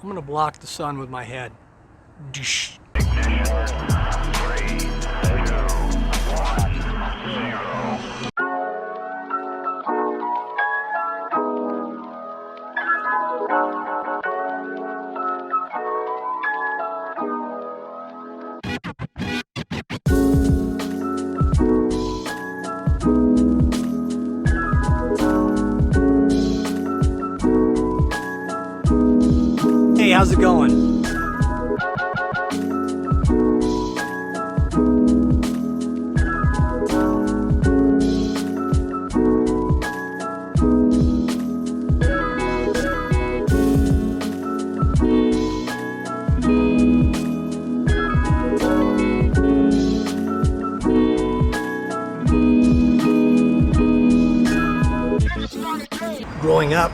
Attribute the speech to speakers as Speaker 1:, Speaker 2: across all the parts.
Speaker 1: I'm gonna block the sun with my head. Dsh. Hey, how's it going? Growing up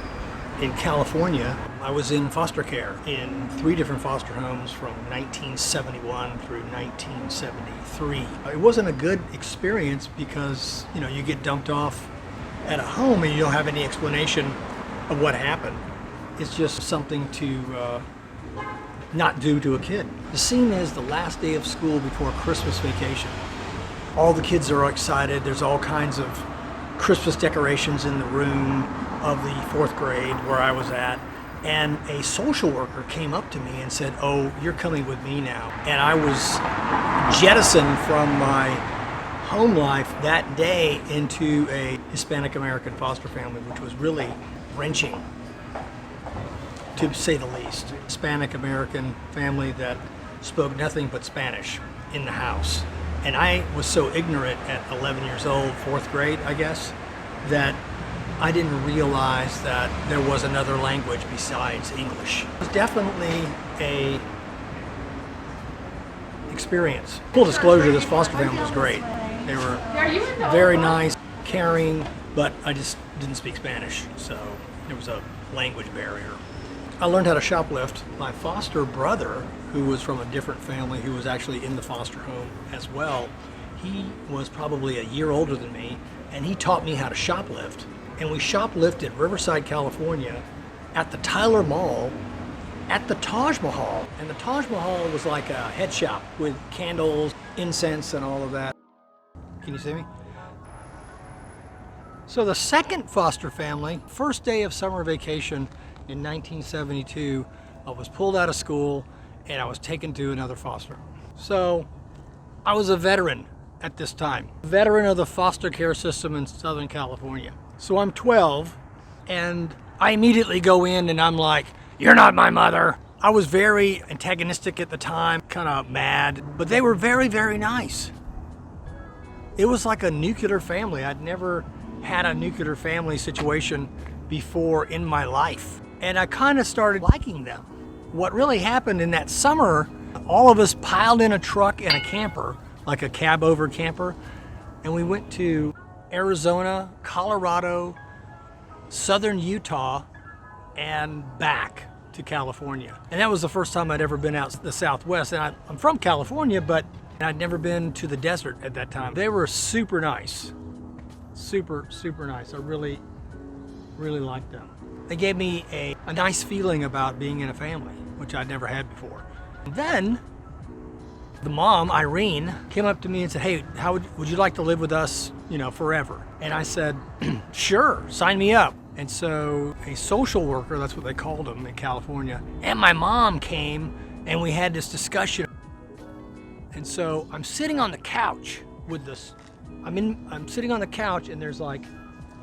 Speaker 1: in California, I was in foster care in 3 different foster homes from 1971 through 1973. It wasn't a good experience because, you get dumped off at a home and you don't have any explanation of what happened. It's just something to not do to a kid. The scene is the last day of school before Christmas vacation. All the kids are excited. There's all kinds of Christmas decorations in the room of the 4th grade where I was at. And a social worker came up to me and said, "Oh, you're coming with me now." And I was jettisoned from my home life that day into a Hispanic American foster family, which was really wrenching, to say the least. Hispanic American family that spoke nothing but Spanish in the house. And I was so ignorant at 11 years old, 4th grade, I guess, that I didn't realize that there was another language besides English. It was definitely a experience. Full disclosure, this foster family was great. They were very nice, caring, but I just didn't speak Spanish, so there was a language barrier. I learned how to shoplift. My foster brother, who was from a different family, who was actually in the foster home as well, he was probably a year older than me, and he taught me how to shoplift. And we shoplifted Riverside, California, at the Tyler Mall, at the Taj Mahal. And the Taj Mahal was like a head shop with candles, incense, and all of that. Can you see me? So the second foster family, first day of summer vacation in 1972, I was pulled out of school and I was taken to another foster home. So I was a veteran at this time, veteran of the foster care system in Southern California. So I'm 12 and I immediately go in and I'm like, "You're not my mother." I was very antagonistic at the time, kind of mad, but they were very, very nice. It was like a nuclear family. I'd never had a nuclear family situation before in my life. And I kind of started liking them. What really happened in that summer, all of us piled in a truck and a camper, like a cab over camper, and we went to Arizona, Colorado, southern Utah, and back to California. And that was the first time I'd ever been out the Southwest. And I'm from California, but I'd never been to the desert at that time. They were super nice. Super, super nice. I really, really liked them. They gave me a nice feeling about being in a family, which I'd never had before. And then the mom, Irene, came up to me and said, "Hey, how would you like to live with us, forever?" And I said, "Sure, sign me up." And so a social worker, that's what they called them in California, and my mom came and we had this discussion. And so I'm sitting on the couch with this, I'm sitting on the couch and there's like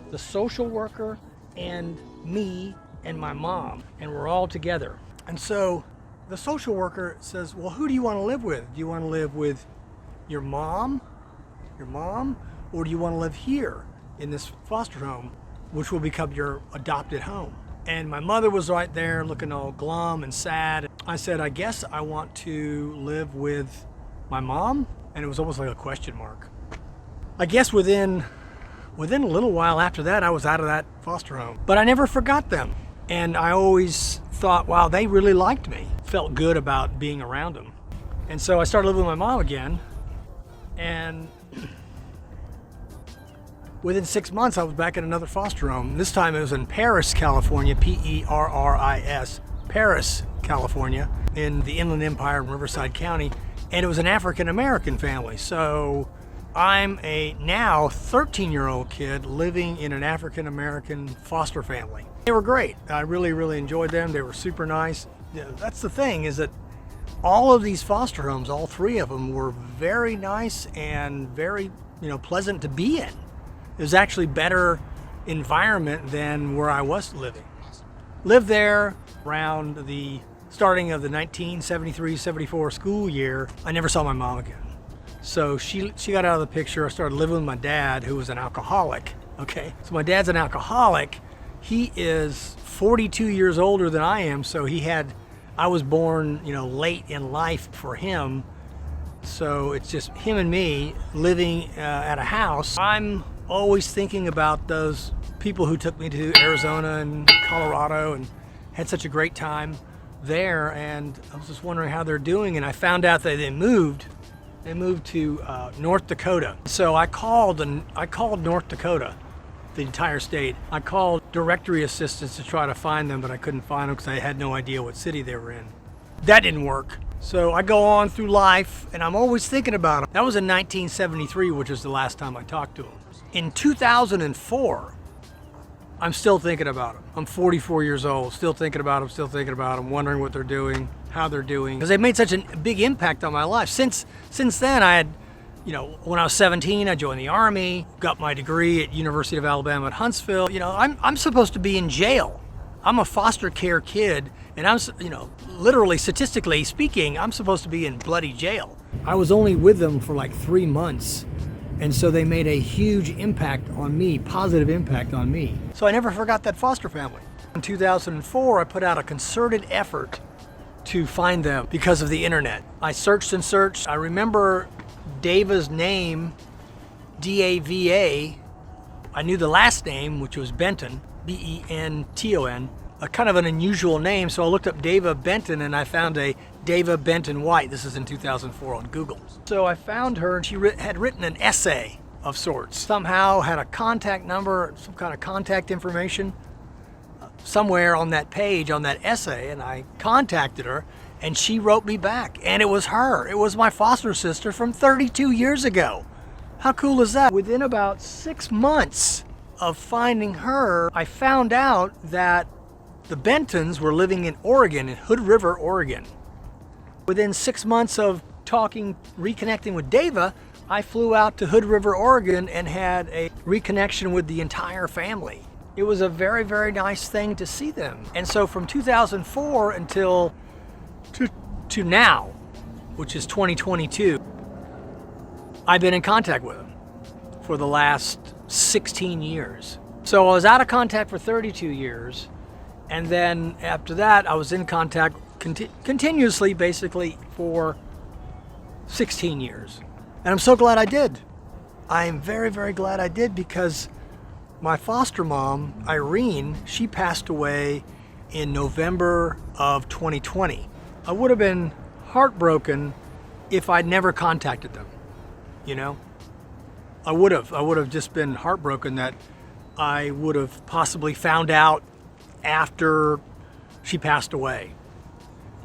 Speaker 1: the social worker and me and my mom, and we're all together. And so the social worker says, "Well, who do you want to live with? Do you want to live with your mom, or do you want to live here in this foster home, which will become your adopted home?" And my mother was right there looking all glum and sad. I said, "I guess I want to live with my mom." And it was almost like a question mark. I guess within a little while after that, I was out of that foster home. But I never forgot them. And I always thought, wow, they really liked me. Felt good about being around them. And so I started living with my mom again. And within 6 months, I was back at another foster home. This time it was in Perris, California, Perris, California, in the Inland Empire in Riverside County, and it was an African-American family. So I'm a now 13-year-old kid living in an African-American foster family. They were great. I really, really enjoyed them. They were super nice. That's the thing, is that all of these foster homes, all three of them, were very nice and very, pleasant to be in. It was actually better environment than where I was living. Lived there around the starting of the 1973-74 school year. I never saw my mom again. So she got out of the picture. I started living with my dad, who was an alcoholic. Okay, so my dad's an alcoholic. He is 42 years older than I am, so I was born, late in life for him. So it's just him and me living at a house. I'm always thinking about those people who took me to Arizona and Colorado and had such a great time there, and I was just wondering how they're doing, and I found out that they moved to North Dakota. So I called North Dakota, the entire state. I called directory assistants to try to find them, but I couldn't find them because I had no idea what city they were in. That didn't work. So I go on through life and I'm always thinking about them. That was in 1973, which is the last time I talked to them. In 2004, I'm still thinking about them. I'm 44 years old, still thinking about them, wondering what they're doing, how they're doing, because they've made such a big impact on my life. Since then, I had, when I was 17, I joined the Army, got my degree at University of Alabama at Huntsville. I'm supposed to be in jail. I'm a foster care kid, and I'm, literally, statistically speaking, I'm supposed to be in bloody jail. I was only with them for like 3 months, and so they made a huge impact on me, positive impact on me. So I never forgot that foster family. In 2004, I put out a concerted effort to find them because of the internet. I searched and searched. I remember Dava's name, D-A-V-A. I knew the last name, which was Benton, B-E-N-T-O-N, a kind of an unusual name. So I looked up Dava Benton and I found a Dava Benton White. This is in 2004 on Google. So I found her and she had written an essay of sorts. Somehow had a contact number, some kind of contact information somewhere on that page, on that essay, and I contacted her and she wrote me back, and it was her. It was my foster sister from 32 years ago. How cool is that? Within about 6 months of finding her, I found out that the Bentons were living in Oregon, in Hood River, Oregon. Within 6 months of talking, reconnecting with Dava, I flew out to Hood River, Oregon and had a reconnection with the entire family. It was a very, very nice thing to see them. And so from 2004 until to now, which is 2022, I've been in contact with them for the last 16 years. So I was out of contact for 32 years. And then after that, I was in contact continuously, basically, for 16 years. And I'm so glad I did. I am very, very glad I did, because my foster mom, Irene, she passed away in November of 2020. I would have been heartbroken if I'd never contacted them, I would have just been heartbroken that I would have possibly found out after she passed away.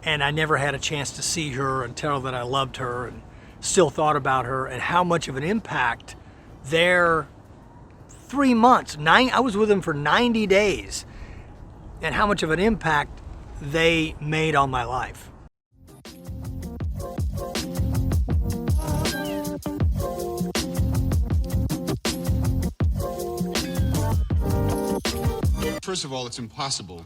Speaker 1: And I never had a chance to see her and tell her that I loved her and still thought about her, and how much of an impact their 3 months, I was with them for 90 days, and how much of an impact they made on my life.
Speaker 2: First of all, it's impossible